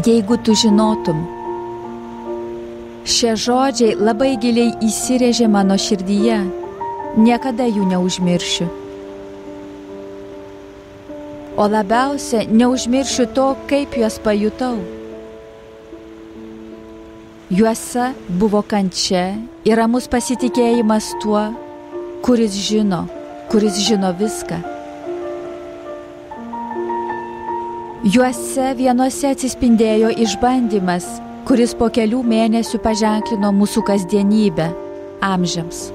jeigu tu žinotum. Šie žodžiai labai giliai įsirėžė mano širdyje, niekada jų neužmiršiu. O labiausia neužmiršiu to, kaip juos pajutau. Juose buvo kančia ir ramus pasitikėjimas tuo, kuris žino viską. Juose vienuose atsispindėjo išbandymas, kuris po kelių mėnesių paženklino mūsų kasdienybę amžiams.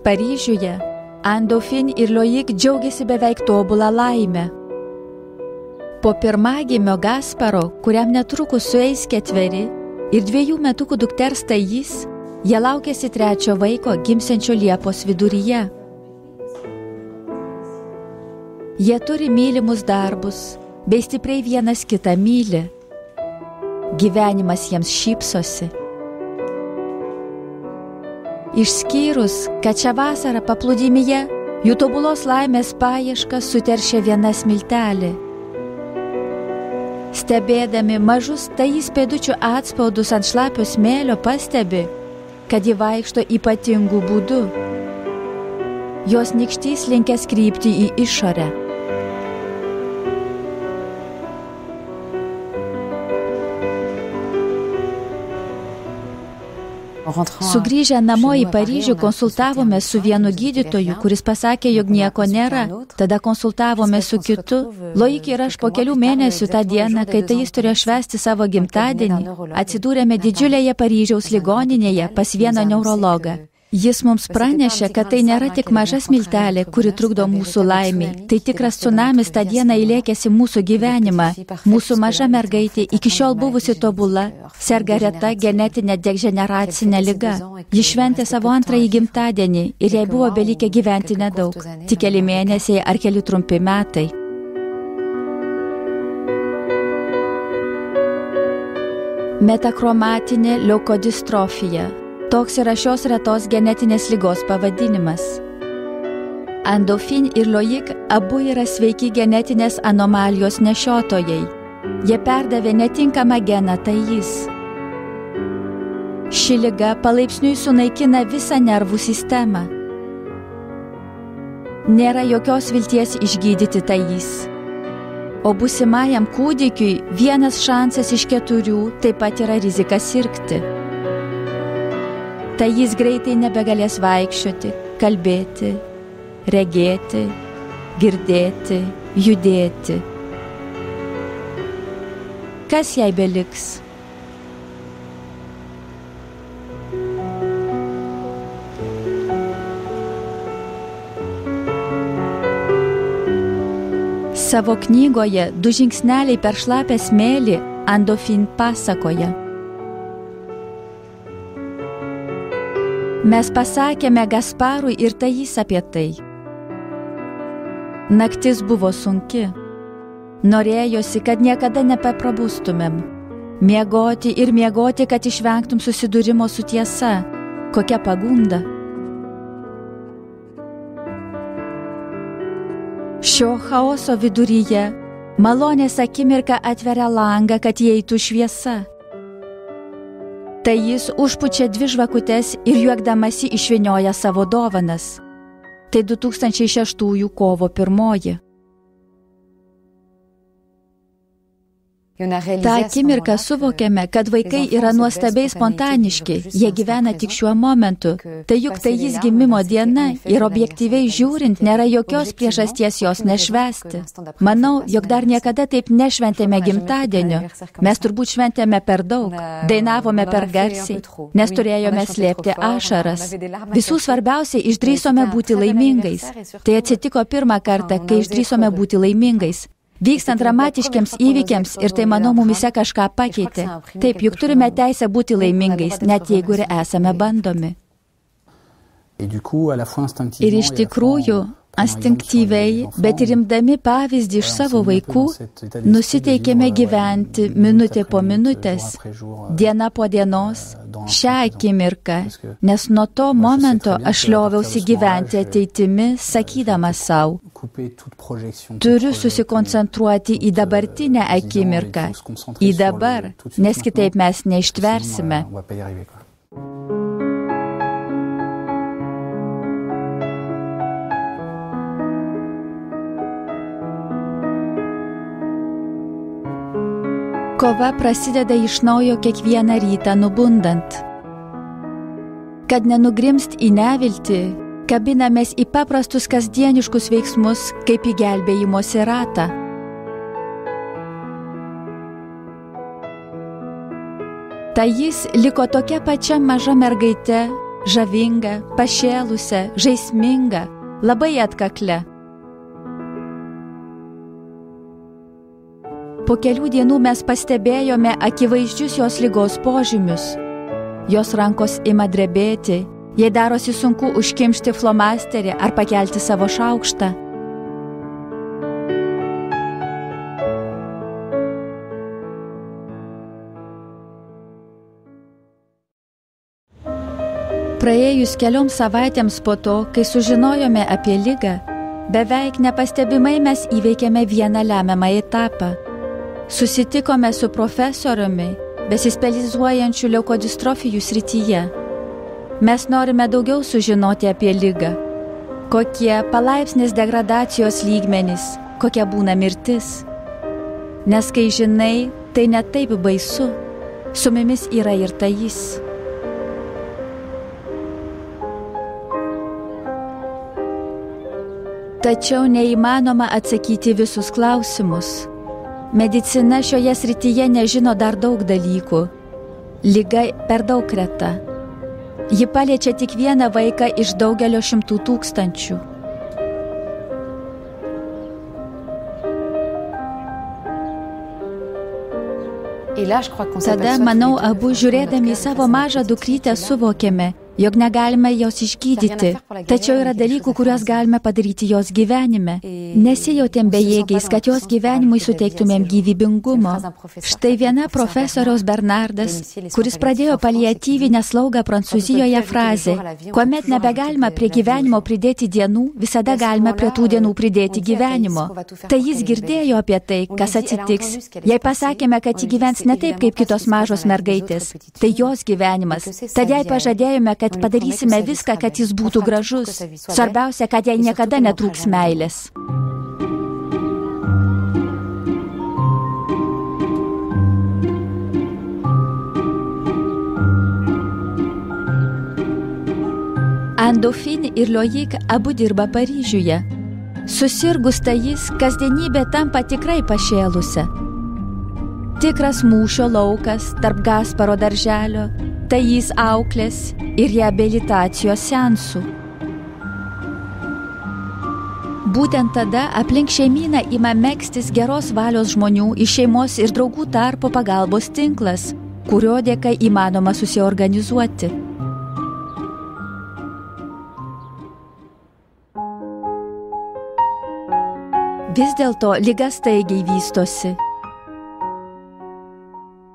Paryžiuje Anne Dauphine ir Loic džiaugiasi beveik tobulą laimę. Po pirmagimio Gasparo, kuriam netrukus sueis 4 ir 2 metukų dukters Thais, jie laukėsi 3 vaiko gimsiančio Liepos viduryje. Jie turi mylimus darbus, bei stipriai vienas kitą myli. Gyvenimas jiems šypsosi. Išskyrus, kad šią vasarą paplūdimyje jų tobulos laimės paiešką suteršė viena smiltelė. Stebėdami mažus Thais pėdučių atspaudus ant šlapio smėlio pastebi, kad ji vaikšto ypatingu būdu. Jos nykštys linkęs krypti į išorę. Sugrįžę namo į Paryžių konsultavome su vienu gydytoju, kuris pasakė, jog nieko nėra. Tada konsultavome su kitu. Loic ir aš po kelių mėnesių tą dieną, kai Thais turėjo švęsti savo gimtadienį, atsidūrėme didžiulėje Paryžiaus ligoninėje pas vieną neurologą. Jis mums pranešė, kad tai nėra tik maža smiltelė, kuri trukdo mūsų laimiai. Tai tikras tsunamis tą dieną įlėkėsi mūsų gyvenimą. Mūsų maža mergaitė, iki šiol buvusi tobula, serga reta genetinė degeneracinė liga. Ji šventė savo 2. gimtadienį ir jai buvo belikę gyventi nedaug. Tik keli mėnesiai ar keli trumpi metai. Metakromatinė leukodistrofija. Toks yra šios retos genetinės ligos pavadinimas. Anne Dauphine ir Loic abu yra sveiki genetinės anomalijos nešiotojai. Jie perdavė netinkamą geną Thais. Ši liga palaipsniui sunaikina visą nervų sistemą. Nėra jokios vilties išgydyti Thais. O būsimajam kūdikiui 1 šansas iš 4 taip pat yra rizika sirgti. Thais greitai nebegalės vaikščioti, kalbėti, regėti, girdėti, judėti. Kas jai beliks? Savo knygoje 2 žingsneliai per šlapę smėlį Anne Dauphine pasakoja. Mes pasakėme Gasparui ir Thais apie tai. Naktis buvo sunki. Norėjosi, kad niekada nebeprabustumėm. Miegoti ir miegoti, kad išvengtum susidūrimo su tiesa. Kokia pagunda. Šio chaoso viduryje malonės akimirka atveria langą, kad įeitų šviesa. Thais užpučia 2 žvakutes ir juokdamasi išvynioja savo dovanas. Tai 2006 kovo 1. Ta akimirką suvokėme, kad vaikai yra nuostabiai spontaniški, jie gyvena tik šiuo momentu. Tai juk Thais gimimo diena ir objektyviai žiūrint nėra jokios priežasties jos nešvęsti. Manau, jog dar niekada taip nešventėme gimtadienio. Mes turbūt šventėme per daug, dainavome per garsiai, nes turėjome slėpti ašaras. Visų svarbiausia, išdrįsome būti laimingais. Tai atsitiko pirmą kartą, kai išdrįsome būti laimingais. Vykstant dramatiškiams įvykiams ir tai, manau, mumise kažką pakeitė. Taip, juk turime teisę būti laimingais, net jeigu ir esame bandomi. Ir iš tikrųjų, instinktyviai, bet ir imdami pavyzdį iš savo vaikų, nusiteikėme gyventi minutė po minutės, diena po dienos, šią akimirką, nes nuo to momento aš lioviausi gyventi ateitimi, sakydamas savo, turiu susikoncentruoti į dabartinę akimirką, į dabar, nes kitaip mes neištversime. Kova prasideda iš naujo kiekvieną rytą nubundant. Kad nenugrimst į neviltį, kabinamės į paprastus kasdieniškus veiksmus, kaip į gelbėjimosi ratą. Tai jis liko tokia pačia maža mergaite, žavinga, pašėlusia, žaisminga, labai atkaklia. Po kelių dienų mes pastebėjome akivaizdžius jos ligos požymius. Jos rankos ima drebėti, jai darosi sunku užkimšti flomasterį ar pakelti savo šaukštą. Praėjus kelioms savaitėms po to, kai sužinojome apie ligą, beveik nepastebimai mes įveikėme vieną lemiamą etapą. Susitikome su profesoriumi, besispecializuojančiu leukodistrofijų srityje. Mes norime daugiau sužinoti apie ligą. Kokie palaipsnis degradacijos lygmenys, kokia būna mirtis. Nes kai žinai, tai ne taip baisu. Su mumis yra ir tai jis. Tačiau neįmanoma atsakyti visus klausimus. Medicina šioje srityje nežino dar daug dalykų. Liga per daug reta. Ji paliečia tik vieną vaiką iš daugelio šimtų tūkstančių. Tada, manau, abu žiūrėdami į savo mažą dukrytę suvokėme, jog negalime jos išgydyti, tačiau yra dalykų, kuriuos galime padaryti jos gyvenime. Nesijautėm bejėgiais, kad jos gyvenimui suteiktumėm gyvybingumo. Štai viena profesoriaus Bernardas, kuris pradėjo paliatyvinę slaugą Prancūzijoje, frazė: kuomet nebegalima prie gyvenimo pridėti dienų, visada galime prie tų dienų pridėti gyvenimo. Tai jis girdėjo apie tai, kas atsitiks. Jei pasakėme, kad ji gyvens ne taip, kaip kitos mažos mergaitės, tai jos gyvenimas. Tad jai pažadėjome, kad padarysime viską, kad jis būtų gražus. Svarbiausia, kad jai niekada netrūks meilės. Anne-Dauphine ir Loïc abu dirba Paryžiuje. Susirgus tai jis, kasdienybė tampa tikrai pašėlusia. Tikras mūšio laukas tarp Gasparo darželio, tai jis auklės ir reabilitacijos seansų. Būtent tada aplink šeimyną ima megztis geros valios žmonių iš šeimos ir draugų tarpo pagalbos tinklas, kurio dėka įmanoma susiorganizuoti. Vis dėlto liga staigiai vystosi.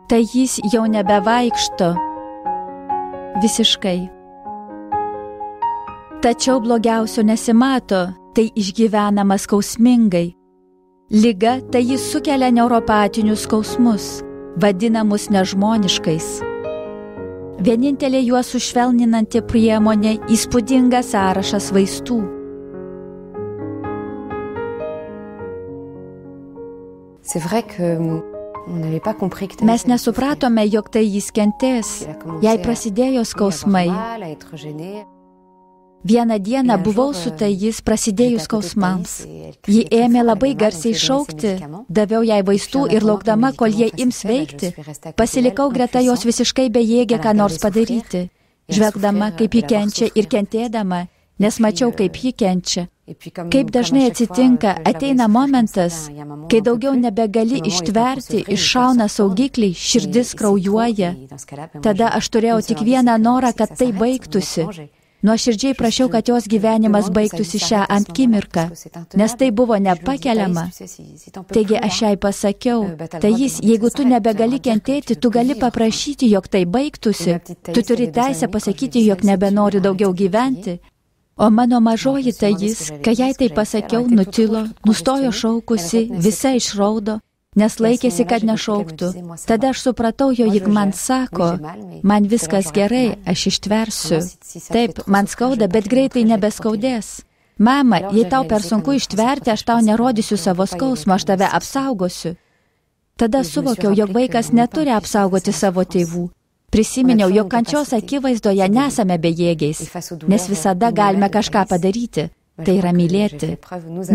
Tai jis jau nebevaikšto. Visiškai. Tačiau blogiausio nesimato, tai išgyvenama skausmingai. Liga tai jis sukelia neuropatinius skausmus, vadinamus nežmoniškais. Vienintelė juos sušvelninanti priemonė įspūdingas sąrašas vaistų. Mes nesupratome, jog tai jis kentės, jei prasidėjo skausmai. Vieną dieną buvau su tai jis prasidėjus skausmams. Ji ėmė labai garsiai šaukti, daviau jai vaistų ir laukdama, kol jie ims veikti, pasilikau greta jos visiškai bejėgė ką nors padaryti, žvelgdama, kaip ji kenčia ir kentėdama, nes mačiau, kaip ji kenčia. Kaip dažnai atsitinka, ateina momentas, kai daugiau nebegali ištverti, iššauna saugikliai, širdis kraujuoja. Tada aš turėjau tik vieną norą, kad tai baigtųsi. Nuoširdžiai prašiau, kad jos gyvenimas baigtųsi šią akimirką, nes tai buvo nepakeliama. Taigi aš jai pasakiau, Thais, jeigu tu nebegali kentėti, tu gali paprašyti, jog tai baigtųsi. Tu turi teisę pasakyti, jog nebenori daugiau gyventi. O mano mažoji Thais, kai jai tai pasakiau, nutilo, nustojo šaukusi, visa išraudo, nes laikėsi, kad nešauktų. Tada aš supratau, jog man sako, man viskas gerai, aš ištversiu. Taip, man skauda, bet greitai nebeskaudės. Mama, jei tau per sunku ištverti, aš tau nerodysiu savo skausmo, aš tave apsaugosiu. Tada suvokiau, jog vaikas neturi apsaugoti savo tėvų. Prisiminiau, jog kančios akivaizdoje nesame bejėgiais, nes visada galime kažką padaryti. Tai yra mylėti.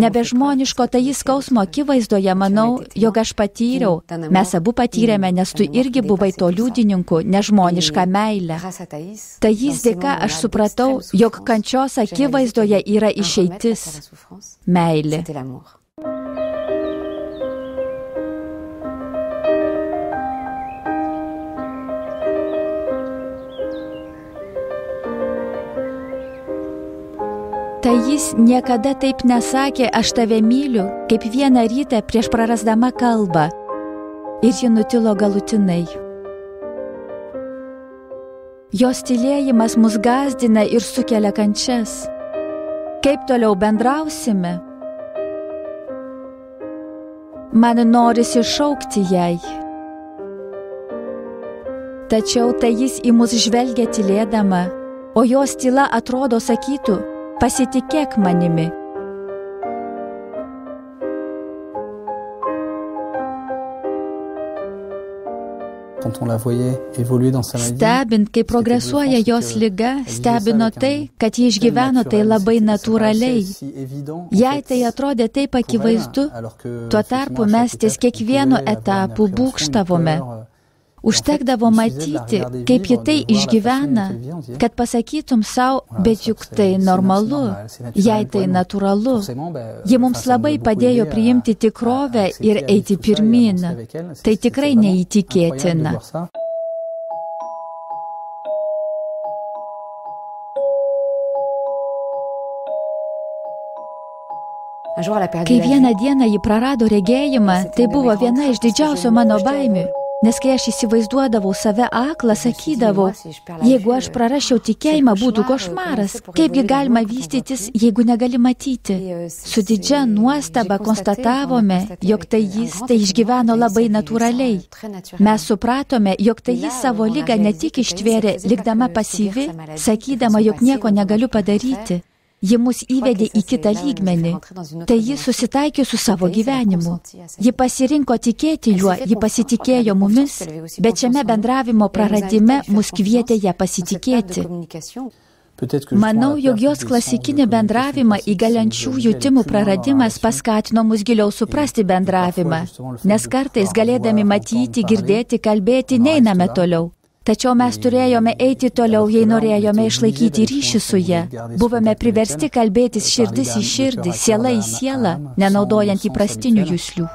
Nebežmoniško Thais skausmo akivaizdoje manau, jog aš patyriau, mes abu patyrėme, nes tu irgi buvai to liudininku, nežmonišką meilę. Thais dėka aš supratau, jog kančios akivaizdoje yra išeitis. Meilė. Thais niekada taip nesakė, aš tave myliu, kaip vieną rytą prieš prarasdama kalbą. Ir ji nutilo galutinai. Jos tylėjimas mus gąsdina ir sukelia kančias. Kaip toliau bendrausime? Man norisi šaukti jai. Tačiau Thais į mus žvelgia tylėdama, o jos tyla atrodo sakytų, pasitikėk manimi. Stebint, kaip progresuoja jos liga, stebino tai, kad ji išgyveno tai labai natūraliai. Jei tai atrodė taip akivaizdu, tuo tarpu mes ties kiekvienu etapu būgštavome. Užtekdavo matyti, kaip ji tai išgyvena, kad pasakytum savo, bet juk tai normalu, jei tai natūralu. Ji mums labai padėjo priimti tikrovę ir eiti pirmyn. Tai tikrai neįtikėtina. Kai vieną dieną ji prarado regėjimą, tai buvo viena iš didžiausių mano baimių. Nes kai aš įsivaizduodavau save aklą, sakydavau, jeigu aš prarasčiau tikėjimą, būtų košmaras. Kaipgi galima vystytis, jeigu negali matyti? Su didžia nuostaba konstatavome, jog Thais tai išgyveno labai natūraliai. Mes supratome, jog Thais savo ligą ne tik ištvėrė, likdama pasyvi, sakydama, jog nieko negaliu padaryti. Ji mus įvedė į kitą lygmenį. Tai ji susitaikė su savo gyvenimu. Ji pasirinko tikėti juo, ji pasitikėjo mumis, bet šiame bendravimo praradime mus kvietė ją pasitikėti. Manau, jog jos klasikinį bendravimą įgalinčių jutimų praradimas paskatino mus giliau suprasti bendravimą, nes kartais galėdami matyti, girdėti, kalbėti, neiname toliau. Tačiau mes turėjome eiti toliau, jei norėjome išlaikyti ryšį su ja. Buvome priversti kalbėtis širdis į širdį, siela į sielą, nenaudojant įprastinių juslių.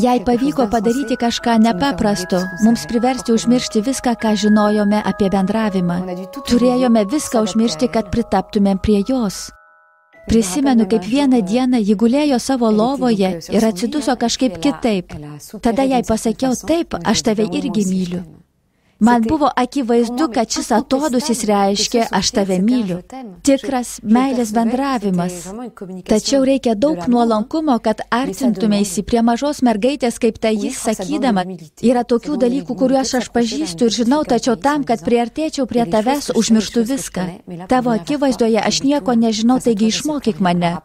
Jai pavyko padaryti kažką nepaprasto, mums priversti užmiršti viską, ką žinojome apie bendravimą. Turėjome viską užmiršti, kad pritaptumėm prie jos. Prisimenu, kaip vieną dieną ji gulėjo savo lovoje ir atsiduso kažkaip kitaip. Tada jai pasakiau, taip, aš tave irgi myliu. Man buvo akivaizdu, kad šis atodusis reiškia, aš tave myliu. Tikras meilės bendravimas. Tačiau reikia daug nuolankumo, kad artintumėsi prie mažos mergaitės, kaip Thais, sakydama, yra tokių dalykų, kuriuos aš pažįstu ir žinau, tačiau tam, kad priartėčiau prie tavęs, užmirštu viską. Tavo akivaizdoje aš nieko nežinau, taigi išmokyk mane.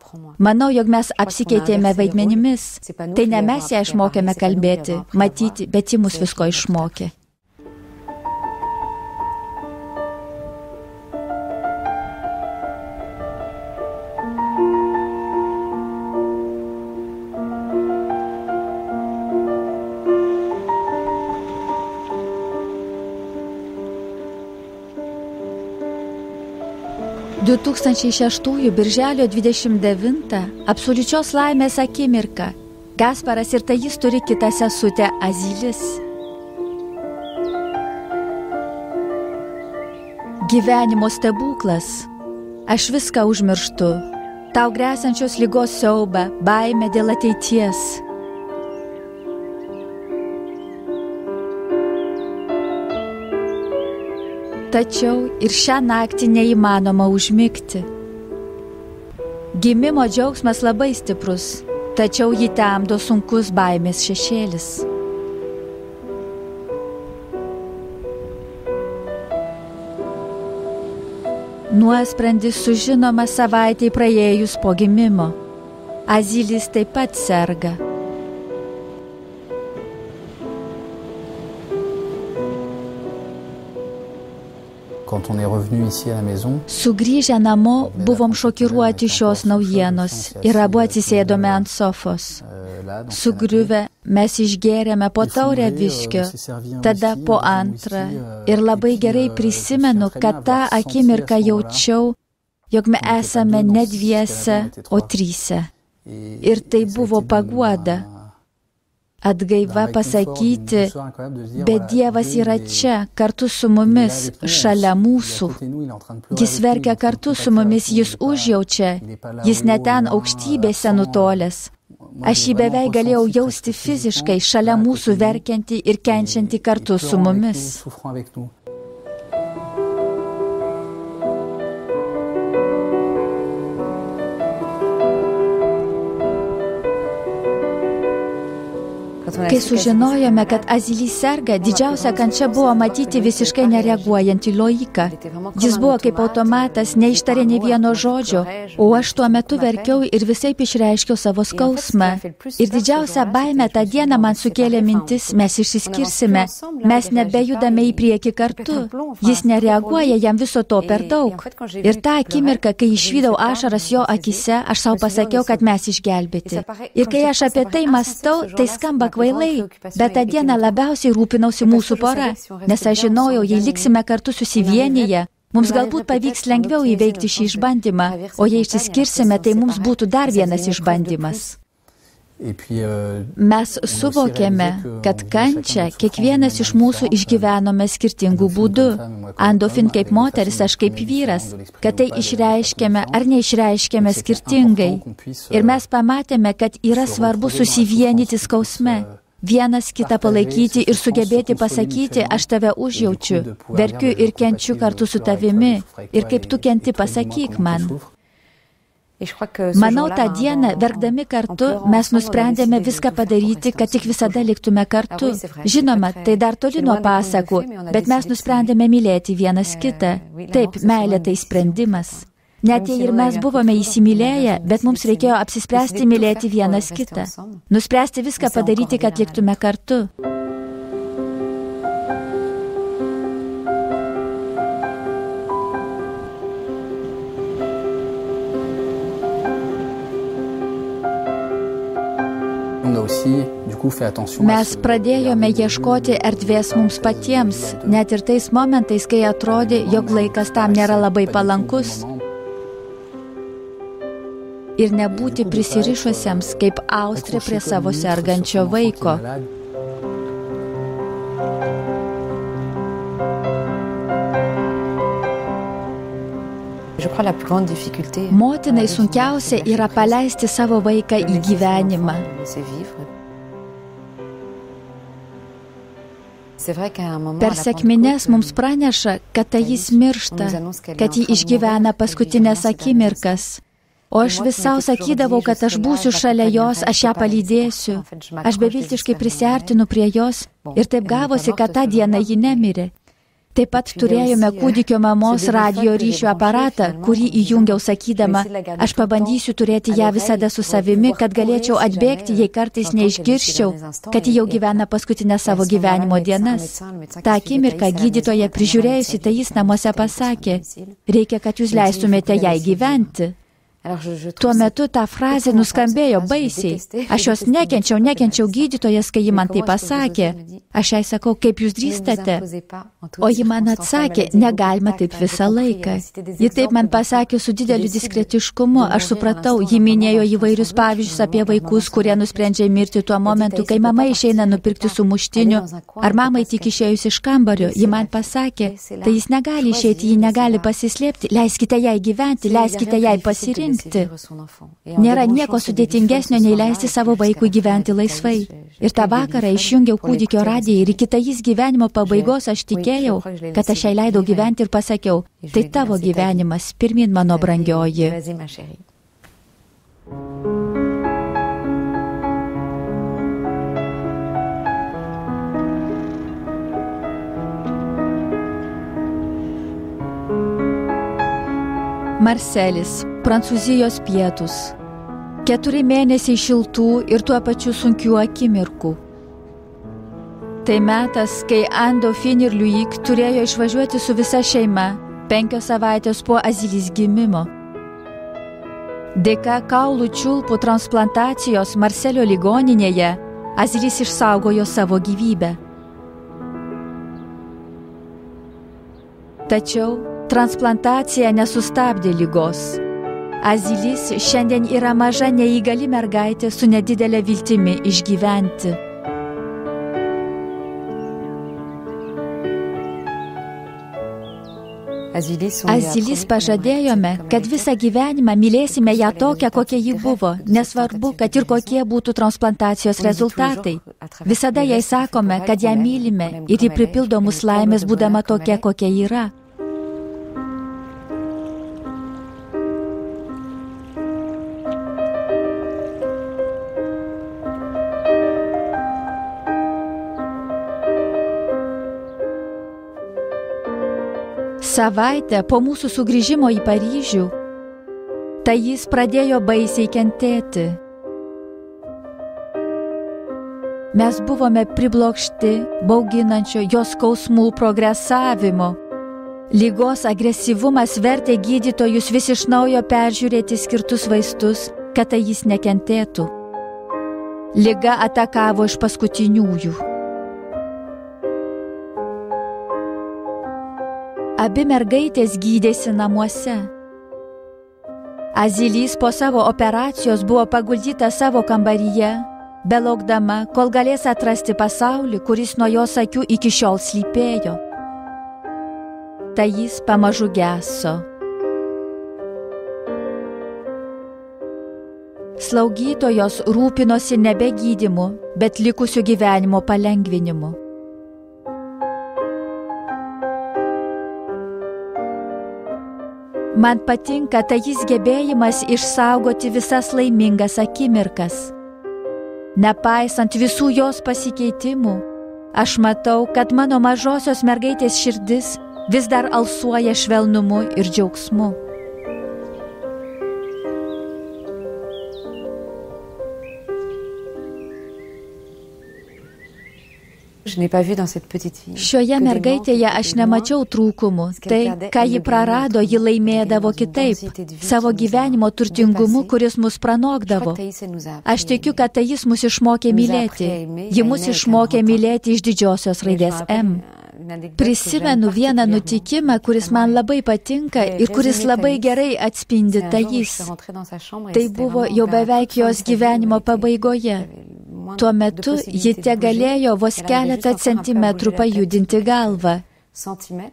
Manau, jog mes apsikeitėme vaidmenimis. Tai ne mes ją išmokėme kalbėti, matyti, bet ji mus visko išmokė. – 2006 birželio 29 absoliučios laimės akimirka. Gasparas ir Thais turi kitą sesutę Azilis. Gyvenimo stebuklas. Aš viską užmirštu. Tau gresiančios ligos siaubą, baimę dėl ateities. Tačiau ir šią naktį neįmanoma užmigti. Gimimo džiaugsmas labai stiprus, tačiau jį temdo sunkus baimės šešėlis. Nuosprendis sužinoma savaitei praėjus po gimimo. Azilis taip pat serga. Sugrįžę namo, buvom šokiruoti šios naujienos ir abu atsisėdome ant sofos. Sugriuvę, mes išgėrėme po taurę viskio, tada po antrą. Ir labai gerai prisimenu, kad tą akimirką jaučiau, jog mes esame ne dviese, o tryse. Ir tai buvo paguoda. Atgaiva pasakyti, bet Dievas yra čia, kartu su mumis, šalia mūsų. Jis verkia kartu su mumis, jis užjaučia, jis ne ten aukštybėse nutolęs. Aš jį beveik galėjau jausti fiziškai, šalia mūsų verkianti ir kenčianti kartu su mumis. Kai sužinojome, kad Azilis serga, didžiausia kančia buvo matyti visiškai nereaguojantį Loiką. Jis buvo kaip automatas, neištarė nė vieno žodžio, o aš tuo metu verkiau ir visaip išreiškiau savo skausmą. Ir didžiausia baimė tą dieną man sukėlė mintis, mes išsiskirsime, mes nebejudame į priekį kartu. Jis nereaguoja, jam viso to per daug. Ir tą akimirką, kai išvydau ašaras jo akise, aš savo pasakiau, kad mes išgelbėti. Ir kai aš apie tai mąstau, tai skamba kvailai, bet tą dieną labiausiai rūpinausi mūsų pora, nes aš žinojau, jei liksime kartu susivienyje, mums galbūt pavyks lengviau įveikti šį išbandymą, o jei išsiskirsime, tai mums būtų dar vienas išbandymas. Mes suvokėme, kad kančią kiekvienas iš mūsų išgyvenome skirtingų būdų. Andofin kaip moteris, aš kaip vyras, kad tai išreiškėme ar neišreiškėme skirtingai. Ir mes pamatėme, kad yra svarbu susivienyti skausme, vienas kitą palaikyti ir sugebėti pasakyti, aš tave užjaučiu, verkiu ir kenčiu kartu su tavimi, ir kaip tu kenti, pasakyk man. Manau, tą dieną, verkdami kartu, mes nusprendėme viską padaryti, kad tik visada liktume kartu. Žinoma, tai dar toli nuo pasakų, bet mes nusprendėme mylėti vienas kitą. Taip, meilė tai sprendimas. Net jei ir mes buvome įsimylėję, bet mums reikėjo apsispręsti mylėti vienas kitą. Nuspręsti viską padaryti, kad liktume kartu. Mes pradėjome ieškoti erdvės mums patiems, net ir tais momentais, kai atrodė, jog laikas tam nėra labai palankus. Ir nebūti prisirišusiems kaip austrė prie savo sergančio vaiko. Motinai sunkiausia yra paleisti savo vaiką į gyvenimą. Per sekmines mums praneša, kad tai jis miršta, kad jį išgyvena paskutinės akimirkas. O aš vis savo sakydavau, kad aš būsiu šalia jos, aš ją palydėsiu. Aš beviltiškai prisiartinu prie jos ir taip gavosi, kad tą dieną ji nemirė. Taip pat turėjome kūdikio mamos radio ryšio aparatą, kurį įjungiau sakydama, aš pabandysiu turėti ją visada su savimi, kad galėčiau atbėgti, jei kartais neišgirščiau, kad ji jau gyvena paskutinę savo gyvenimo dienas. Ta akimirka gydytoja prižiūrėjusi, tai jis namuose pasakė, reikia, kad jūs leistumėte jai gyventi. Tuo metu ta frazė nuskambėjo baisiai. Aš jos nekenčiau gydytojas, kai ji man tai pasakė. Aš jai sakau, kaip jūs drįstate? O ji man atsakė, negalima taip visą laiką. Ji taip man pasakė su dideliu diskretiškumu. Aš supratau, ji minėjo įvairius pavyzdžius apie vaikus, kurie nusprendžia mirti tuo momentu, kai mama išeina nupirkti sumuštinių. Ar mamai tik išėjus iš kambario, ji man pasakė, tai jis negali išėti, ji negali pasislėpti, leiskite jai gyventi, leiskite jai pasirinkti. Nėra nieko sudėtingesnio, nei leisti savo vaikui gyventi laisvai. Ir tą vakarą išjungiau kūdikio radiją ir iki tais gyvenimo pabaigos aš tikėjau, kad aš jai leidau gyventi ir pasakiau, tai tavo gyvenimas, pirmin mano brangioji. Marselis, Prancūzijos pietus. 4 mėnesiai šiltų ir tuo pačiu sunkių akimirkų. Tai metas, kai Anne Dauphine ir Loïc turėjo išvažiuoti su visa šeima 5 savaitės po Azilys gimimo. Dėka kaulų čiulpų transplantacijos Marselio ligoninėje Azilys išsaugojo savo gyvybę. Tačiau transplantacija nesustabdė ligos. Azilys šiandien yra maža neįgali mergaitė su nedidelė viltimi išgyventi. Azilys pažadėjome, kad visą gyvenimą mylėsime ją tokią, kokia ji buvo, nesvarbu, kad ir kokie būtų transplantacijos rezultatai. Visada jai sakome, kad ją mylime ir ji pripildo mus laimės būdama tokia, kokia yra. Savaitę po mūsų sugrįžimo į Paryžių, tai jis pradėjo baisiai kentėti. Mes buvome priblokšti bauginančio jos skausmų progresavimo. Ligos agresyvumas vertė gydytojus vis iš naujo peržiūrėti skirtus vaistus, kad tai jis nekentėtų. Liga atakavo iš paskutiniųjų. Abi mergaitės gydėsi namuose. Azilys po savo operacijos buvo paguldyta savo kambaryje, belaukdama, kol galės atrasti pasaulį, kuris nuo jos akių iki šiol slypėjo. Tai jis pamažu geso. Slaugytojos rūpinosi nebe gydymu, bet likusiu gyvenimo palengvinimu. Man patinka tai jis gebėjimas išsaugoti visas laimingas akimirkas. Nepaisant visų jos pasikeitimų, aš matau, kad mano mažosios mergaitės širdis vis dar alsuoja švelnumu ir džiaugsmu. Šioje mergaitėje aš nemačiau trūkumų. Tai, ką ji prarado, ji laimėdavo kitaip, savo gyvenimo turtingumu, kuris mus pranokdavo. Aš tikiu, kad tai jis mus išmokė mylėti. Ji mus išmokė mylėti iš didžiosios raidės M. Prisimenu vieną nutikimą, kuris man labai patinka ir kuris labai gerai atspindi tai jis. Tai buvo jau beveik jos gyvenimo pabaigoje. Tuo metu ji tegalėjo vos keletą centimetrų pajudinti galvą.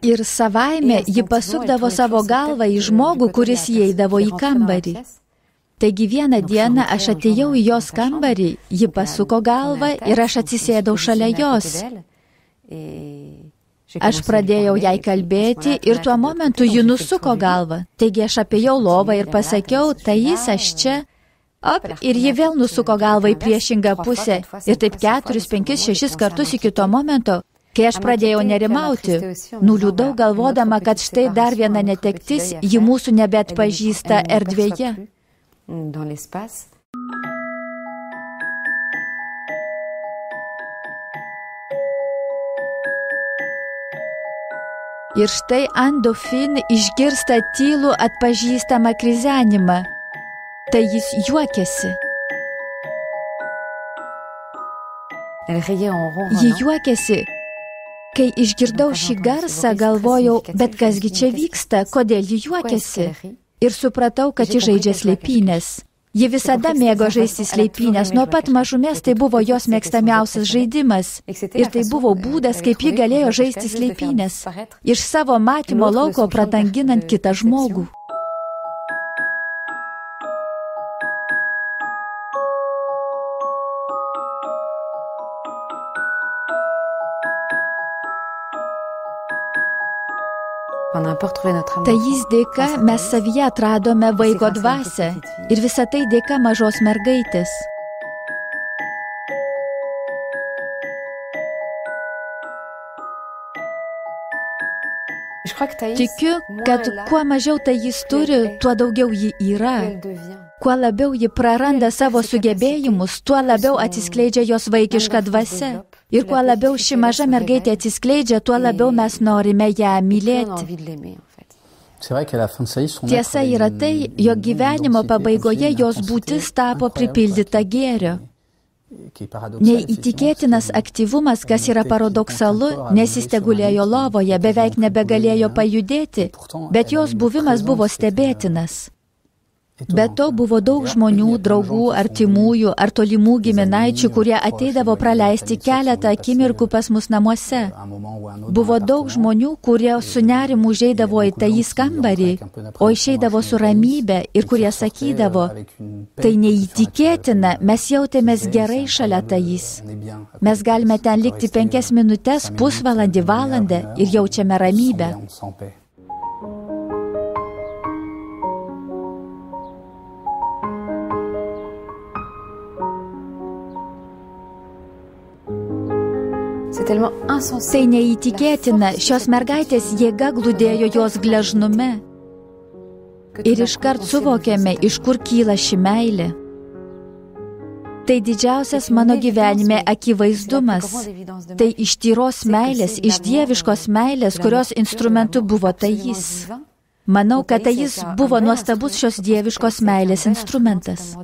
Ir savaime ji pasukdavo savo galvą į žmogų, kuris įeidavo į kambarį. Taigi vieną dieną aš atėjau į jos kambarį, ji pasuko galvą ir aš atsisėdau šalia jos. Aš pradėjau jai kalbėti ir tuo momentu ji nusuko galvą. Taigi aš apėjau lovą ir pasakiau, tai jis aš čia. Op, ir ji vėl nusuko galvą į priešingą pusę. Ir taip 4, 5, 6 kartus iki to momento, kai aš pradėjau nerimauti. Nuliūdau galvodama, kad štai dar viena netektis, ji mūsų nebeatpažįsta erdvėje. Ir štai Anne Dauphine išgirsta tylų atpažįstamą krizenimą. tai jis juokėsi. Ji juokėsi. Kai išgirdau šį garsą, galvojau, bet kasgi čia vyksta, kodėl ji juokėsi. Ir supratau, kad ji žaidžia slėpynės. Ji visada mėgo žaisti slėpynės, nuo pat mažumės tai buvo jos mėgstamiausias žaidimas. Ir tai buvo būdas, kaip ji galėjo žaisti slėpynės, iš savo matymo lauko pradanginant kitą žmogų. Tai jis dėka mes savyje atradome vaiko dvasią ir visą tai dėka mažos mergaitės. Tikiu, kad kuo mažiau tai jis turi, tuo daugiau ji yra. Kuo labiau ji praranda savo sugebėjimus, tuo labiau atsiskleidžia jos vaikiška dvasia. Ir kuo labiau ši maža mergaitė atsiskleidžia, tuo labiau mes norime ją mylėti. Tiesa yra tai, jog gyvenimo pabaigoje jos būtis tapo pripildyta gėrio. Neįtikėtinas aktyvumas, kas yra paradoksalu, nes jis tegulėjo lovoje, beveik nebegalėjo pajudėti, bet jos buvimas buvo stebėtinas. Be to buvo daug žmonių, draugų, artimųjų ar tolimų giminaičių, kurie ateidavo praleisti keletą akimirkų pas mus namuose. Buvo daug žmonių, kurie su nerimu užeidavo į Thais kambarį, o išeidavo su ramybė ir kurie sakydavo, tai neįtikėtina, mes jautėmės gerai šalia Thais. Mes galime ten likti 5 minutes, pusvalandį, valandą ir jaučiame ramybę. Tai neįtikėtina, šios mergaitės jėga glūdėjo jos gležnume. Ir iškart suvokėme, iš kur kyla ši meilė. Tai didžiausias mano gyvenime akivaizdumas. Tai iš tyros meilės, iš dieviškos meilės, kurios instrumentu buvo Thais. Manau, kad Thais buvo nuostabus šios dieviškos meilės instrumentas.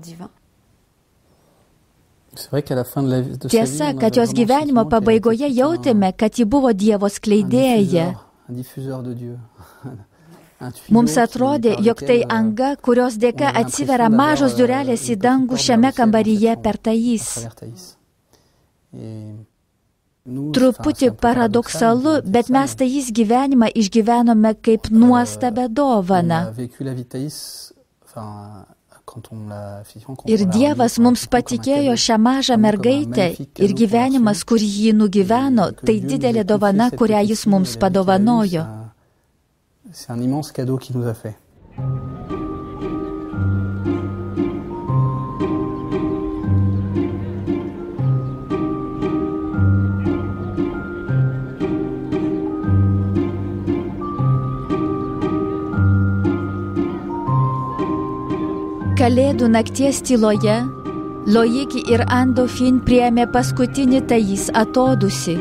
Tiesa, kad jos gyvenimo pabaigoje jautėme, kad ji buvo Dievo skleidėja. Mums atrodė, jog tai anga, kurios dėka atsiveria mažos durelės į dangų šiame kambaryje per Thais. Truputį paradoksalu, bet mes Thais gyvenimą išgyvenome kaip nuostabią dovaną. Ir Dievas mums patikėjo šią mažą mergaitę ir gyvenimas, kurį jį nugyveno, tai didelė dovana, kurią jis mums padovanojo. Kalėdų nakties tyloje Loik ir Andofin priėmė paskutinį Thais atodūsį.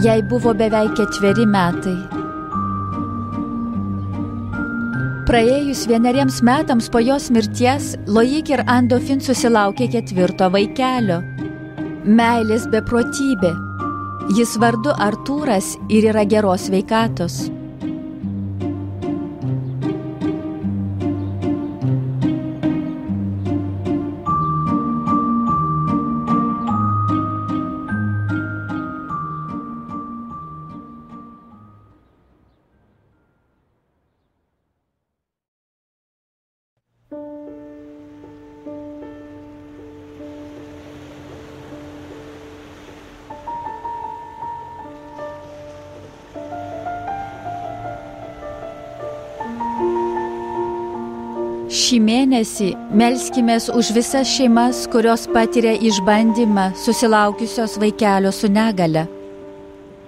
Jai buvo beveik 4 metai. Praėjus 1 metams po jos mirties, Loik ir Andofin susilaukė 4 vaikelio. Meilės beprotybė. Jis vardu Artūras ir yra geros sveikatos. Šį mėnesį melskimės už visas šeimas, kurios patiria išbandymą, susilaukiusios vaikelio su negale.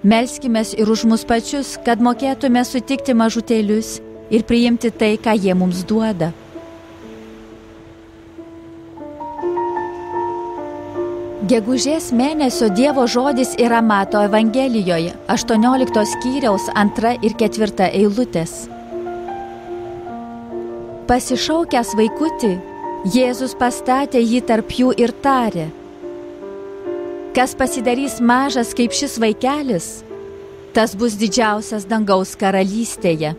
Melskimės ir už mus pačius, kad mokėtume sutikti mažutėlius ir priimti tai, ką jie mums duoda. Gegužės mėnesio Dievo žodis yra Mato Evangelijoje, 18 skyriaus 2 ir 4 eilutės. Pasišaukęs vaikutį, Jėzus pastatė jį tarp jų ir tarė: Kas pasidarys mažas kaip šis vaikelis, tas bus didžiausias dangaus karalystėje.